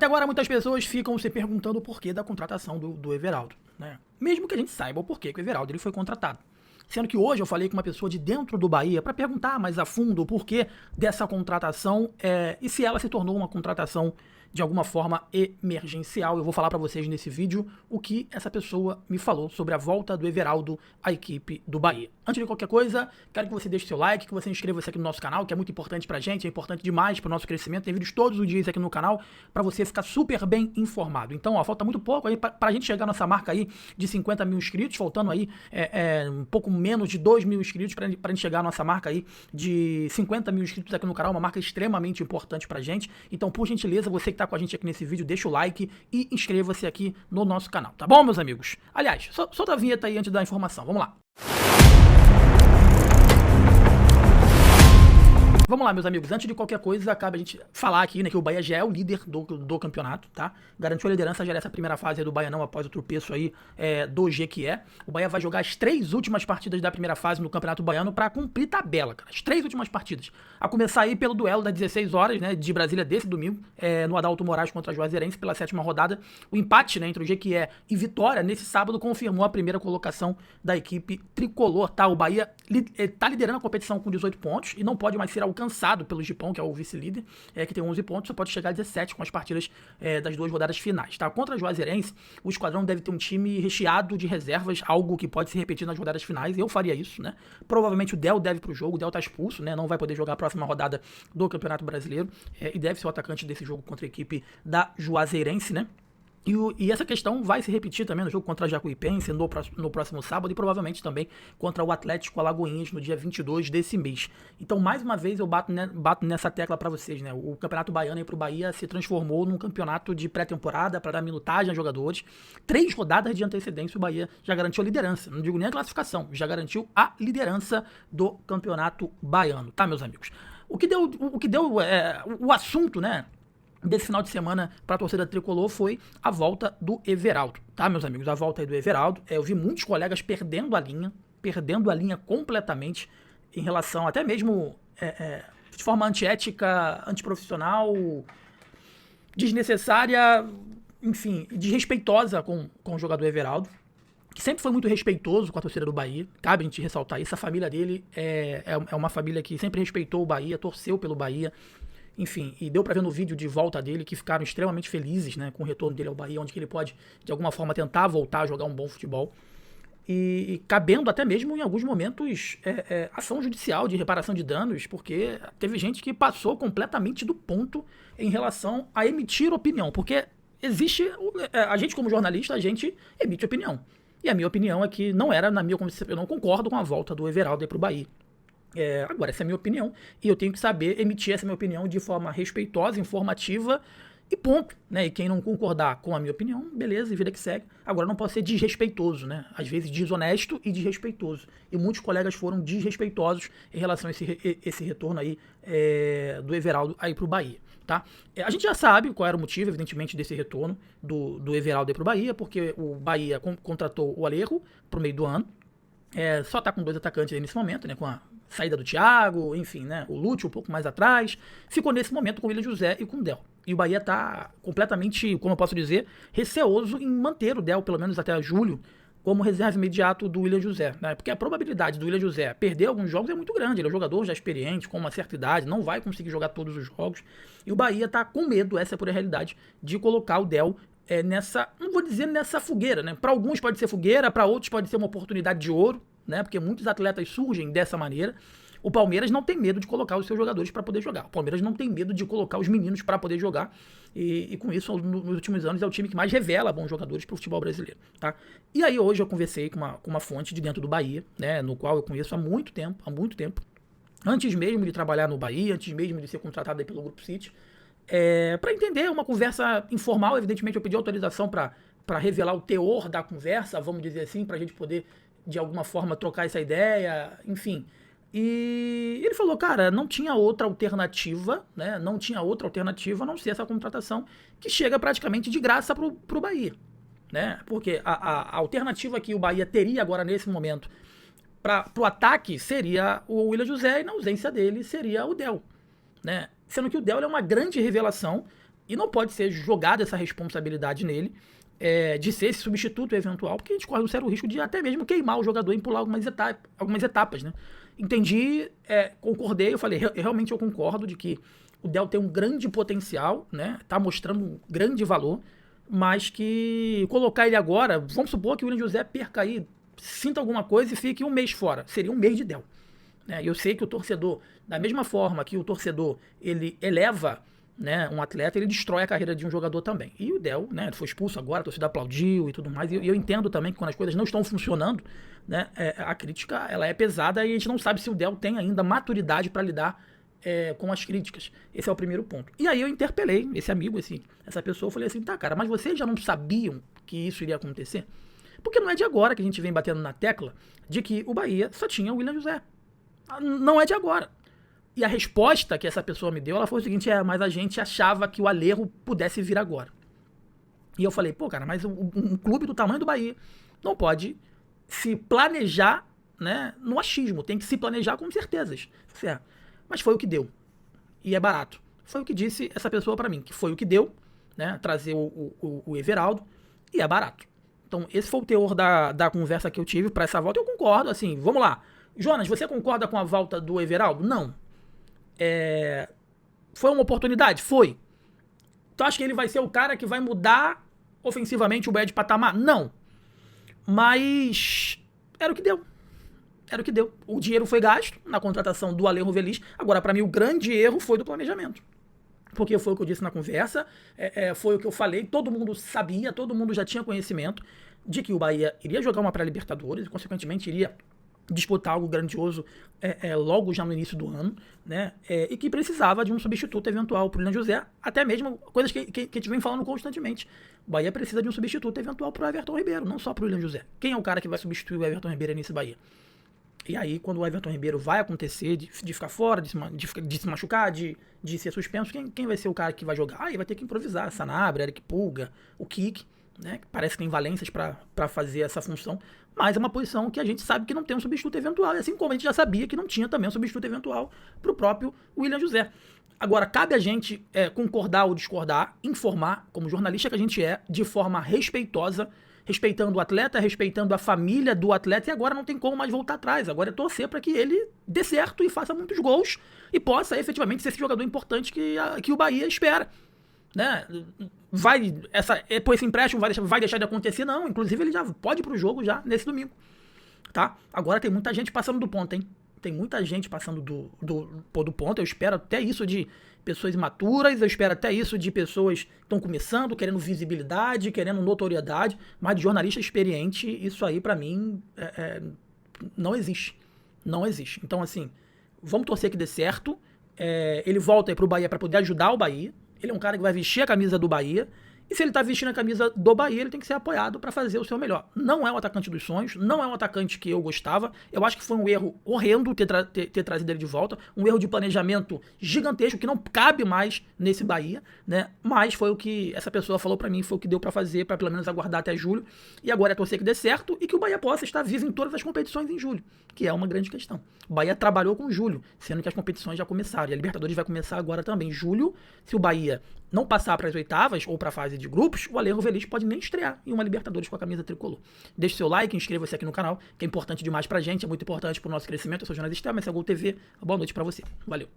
Até agora muitas pessoas ficam se perguntando o porquê da contratação do Everaldo, né? Mesmo que a gente saiba o porquê que o Everaldo ele foi contratado. Sendo que hoje eu falei com uma pessoa de dentro do Bahia para perguntar mais a fundo o porquê dessa contratação e se ela se tornou uma contratação de alguma forma emergencial. Eu vou falar para vocês nesse vídeo o que essa pessoa me falou sobre a volta do Everaldo à equipe do Bahia. Antes de qualquer coisa, quero que você deixe seu like, que você inscreva-se aqui no nosso canal, que é muito importante pra gente, é importante demais pro nosso crescimento. Tem vídeos todos os dias aqui no canal para você ficar super bem informado. Então, ó, falta muito pouco aí pra gente chegar nessa marca aí de 50 mil inscritos, faltando aí um pouco menos de 2 mil inscritos pra gente chegar à nossa marca aí de 50 mil inscritos aqui no canal, uma marca extremamente importante pra gente. Então, por gentileza, você que tá com a gente aqui nesse vídeo, deixa o like e inscreva-se aqui no nosso canal, tá bom, meus amigos? Aliás, solta a vinheta aí antes da informação, vamos lá. Vamos lá, meus amigos, antes de qualquer coisa, cabe a gente falar aqui, né, que o Bahia já é o líder do campeonato, tá? Garantiu a liderança já nessa primeira fase do Baianão após o tropeço aí do Jequié. O Bahia vai jogar as 3 últimas partidas da primeira fase no Campeonato Baiano pra cumprir tabela, cara. As 3 últimas partidas. A começar aí pelo duelo das 16 horas, né, de Brasília desse domingo, no Adalto Moraes contra a Juazeirense pela 7ª rodada. O empate, né, entre o Jequié e Vitória nesse sábado confirmou a primeira colocação da equipe tricolor, tá? O Bahia tá liderando a competição com 18 pontos e não pode mais ser alcançado pelo Gipão, que é o vice-líder, que tem 11 pontos, só pode chegar a 17 com as partidas das 2 rodadas finais, tá? Contra a Juazeirense, o esquadrão deve ter um time recheado de reservas, algo que pode se repetir nas rodadas finais, eu faria isso, né? Provavelmente o Del deve pro jogo, o Del tá expulso, né? Não vai poder jogar a próxima rodada do Campeonato Brasileiro, e deve ser o atacante desse jogo contra a equipe da Juazeirense, né? E essa questão vai se repetir também no jogo contra a Jacuipense no próximo sábado e provavelmente também contra o Atlético Alagoinhas no dia 22 desse mês. Então, mais uma vez, eu bato nessa tecla para vocês, né? O Campeonato Baiano aí pro Bahia se transformou num campeonato de pré-temporada para dar minutagem a jogadores. 3 rodadas de antecedência o Bahia já garantiu a liderança. Não digo nem a classificação, já garantiu a liderança do Campeonato Baiano, tá, meus amigos? O que deu o assunto, né, desse final de semana para a torcida tricolor foi a volta do Everaldo, tá, meus amigos? A volta aí do Everaldo, eu vi muitos colegas perdendo a linha completamente em relação, até mesmo de forma antiética, antiprofissional, desnecessária, enfim, desrespeitosa com o jogador Everaldo, que sempre foi muito respeitoso com a torcida do Bahia, cabe a gente ressaltar isso. A família dele é uma família que sempre respeitou o Bahia, torceu pelo Bahia, enfim, e deu pra ver no vídeo de volta dele que ficaram extremamente felizes, né, com o retorno dele ao Bahia, onde que ele pode, de alguma forma, tentar voltar a jogar um bom futebol. E cabendo até mesmo, em alguns momentos, ação judicial de reparação de danos, porque teve gente que passou completamente do ponto em relação a emitir opinião, porque existe, a gente como jornalista, a gente emite opinião. E a minha opinião é que não era, eu não concordo com a volta do Everaldo aí pro Bahia. Agora, essa é a minha opinião, e eu tenho que saber emitir essa minha opinião de forma respeitosa, informativa e ponto, né? E quem não concordar com a minha opinião, beleza, e vida que segue. Agora, não posso ser desrespeitoso, né? Às vezes desonesto e desrespeitoso. E muitos colegas foram desrespeitosos em relação a esse retorno aí do Everaldo aí pro Bahia, tá? A gente já sabe qual era o motivo, evidentemente, desse retorno do Everaldo aí pro Bahia, porque o Bahia contratou o Alejo pro meio do ano. Só tá com 2 atacantes aí nesse momento, né? Com a saída do Thiago, enfim, né? O Lúcio um pouco mais atrás. Ficou nesse momento com o William José e com o Del. E o Bahia tá completamente, como eu posso dizer, receoso em manter o Del, pelo menos até julho, como reserva imediato do William José, né? Porque a probabilidade do William José perder alguns jogos é muito grande. Ele é um jogador já experiente, com uma certa idade, não vai conseguir jogar todos os jogos. E o Bahia tá com medo, essa é a pura realidade, de colocar o Del não vou dizer nessa fogueira, né? Para alguns pode ser fogueira, para outros pode ser uma oportunidade de ouro, né? Porque muitos atletas surgem dessa maneira. O Palmeiras não tem medo de colocar os seus jogadores para poder jogar. O Palmeiras não tem medo de colocar os meninos para poder jogar. E com isso, nos últimos anos, é o time que mais revela bons jogadores para o futebol brasileiro, tá? E aí hoje eu conversei com uma fonte de dentro do Bahia, né? No qual eu conheço há muito tempo. Antes mesmo de trabalhar no Bahia, antes mesmo de ser contratado aí pelo Grupo City. Para entender, uma conversa informal. Evidentemente eu pedi autorização para revelar o teor da conversa, vamos dizer assim, para a gente poder de alguma forma trocar essa ideia, enfim. E ele falou, cara, não tinha outra alternativa, né? Não tinha outra alternativa a não ser essa contratação que chega praticamente de graça pro Bahia, né? Porque a alternativa que o Bahia teria agora nesse momento pro ataque seria o William José, e na ausência dele seria o Del, né? Sendo que o Del é uma grande revelação E não pode ser jogada essa responsabilidade nele, de ser esse substituto eventual, porque a gente corre um sério risco de até mesmo queimar o jogador em pular algumas etapas, né? Entendi, concordei, eu falei, realmente eu concordo de que o Del tem um grande potencial, né? Tá mostrando um grande valor, mas que colocar ele agora, vamos supor que o William José perca aí, sinta alguma coisa e fique um mês fora. Seria um mês de Del. Eu sei que o torcedor, da mesma forma que o torcedor ele eleva, né, um atleta, ele destrói a carreira de um jogador também. E o Del, né, foi expulso agora, a torcida aplaudiu e tudo mais. E eu entendo também que quando as coisas não estão funcionando, né, a crítica ela é pesada e a gente não sabe se o Del tem ainda maturidade para lidar com as críticas. Esse é o primeiro ponto. E aí eu interpelei esse amigo, essa pessoa, eu falei assim, tá, cara, mas vocês já não sabiam que isso iria acontecer? Porque não é de agora que a gente vem batendo na tecla de que o Bahia só tinha o William José. Não é de agora. E a resposta que essa pessoa me deu, ela foi o seguinte, mas a gente achava que o Alejo pudesse vir agora. E eu falei, pô, cara, mas um clube do tamanho do Bahia não pode se planejar, né, no achismo, tem que se planejar com certezas. Certo? Mas foi o que deu. E é barato. Foi o que disse essa pessoa pra mim, que foi o que deu, né, trazer o Everaldo, e é barato. Então, esse foi o teor da conversa que eu tive pra essa volta. Eu concordo, assim, vamos lá. Jonas, você concorda com a volta do Everaldo? Não. Foi uma oportunidade? Foi. Tu acha que ele vai ser o cara que vai mudar ofensivamente o Bahia de patamar? Não. Mas era o que deu. Era o que deu. O dinheiro foi gasto na contratação do Alejo Velis. Agora, pra mim, o grande erro foi do planejamento. Porque foi o que eu disse na conversa, foi o que eu falei, todo mundo sabia, todo mundo já tinha conhecimento de que o Bahia iria jogar uma pré-Libertadores e, consequentemente, iria disputar algo grandioso logo já no início do ano, né? E que precisava de um substituto eventual para o William José, até mesmo coisas que a gente vem falando constantemente. O Bahia precisa de um substituto eventual para o Everton Ribeiro, não só para o William José. Quem é o cara que vai substituir o Everton Ribeiro nesse Bahia? E aí, quando o Everton Ribeiro vai acontecer de ficar fora, de se machucar, de ser suspenso, quem vai ser o cara que vai jogar? Aí vai ter que improvisar. Sanabria, Eric Pulga, o Kik, né? Que parece que tem valências para fazer essa função. Mas é uma posição que a gente sabe que não tem um substituto eventual. E assim como a gente já sabia que não tinha também um substituto eventual para o próprio William José. Agora, cabe a gente concordar ou discordar, informar, como jornalista que a gente é, de forma respeitosa, respeitando o atleta, respeitando a família do atleta, e agora não tem como mais voltar atrás. Agora é torcer para que ele dê certo e faça muitos gols e possa efetivamente ser esse jogador importante que o Bahia espera. Né? Esse empréstimo vai deixar de acontecer? Não, inclusive ele já pode ir pro jogo já nesse domingo. Tá? Agora tem muita gente passando do ponto, hein? Tem muita gente passando do ponto. Eu espero até isso de pessoas imaturas, eu espero até isso de pessoas que estão começando, querendo visibilidade, querendo notoriedade, mas de jornalista experiente, isso aí pra mim não existe. Não existe. Então, assim, vamos torcer que dê certo. Ele volta aí pro Bahia pra poder ajudar o Bahia. Ele é um cara que vai vestir a camisa do Bahia. E se ele tá vestindo a camisa do Bahia, ele tem que ser apoiado para fazer o seu melhor. Não é um atacante dos sonhos, não é um atacante que eu gostava. Eu acho que foi um erro horrendo ter trazido ele de volta. Um erro de planejamento gigantesco que não cabe mais nesse Bahia, né? Mas foi o que essa pessoa falou para mim, foi o que deu para fazer, para pelo menos aguardar até julho. E agora é torcer que dê certo e que o Bahia possa estar vivo em todas as competições em julho, que é uma grande questão. O Bahia trabalhou com julho, sendo que as competições já começaram. E a Libertadores vai começar agora também. Julho, se o Bahia não passar para as oitavas ou para a fase de grupos, o Alejo Velis pode nem estrear em uma Libertadores com a camisa tricolor. Deixe seu like, inscreva-se aqui no canal, que é importante demais pra gente, é muito importante pro nosso crescimento. Eu sou o jornalista, mas esse é o Gol TV. Boa noite pra você. Valeu.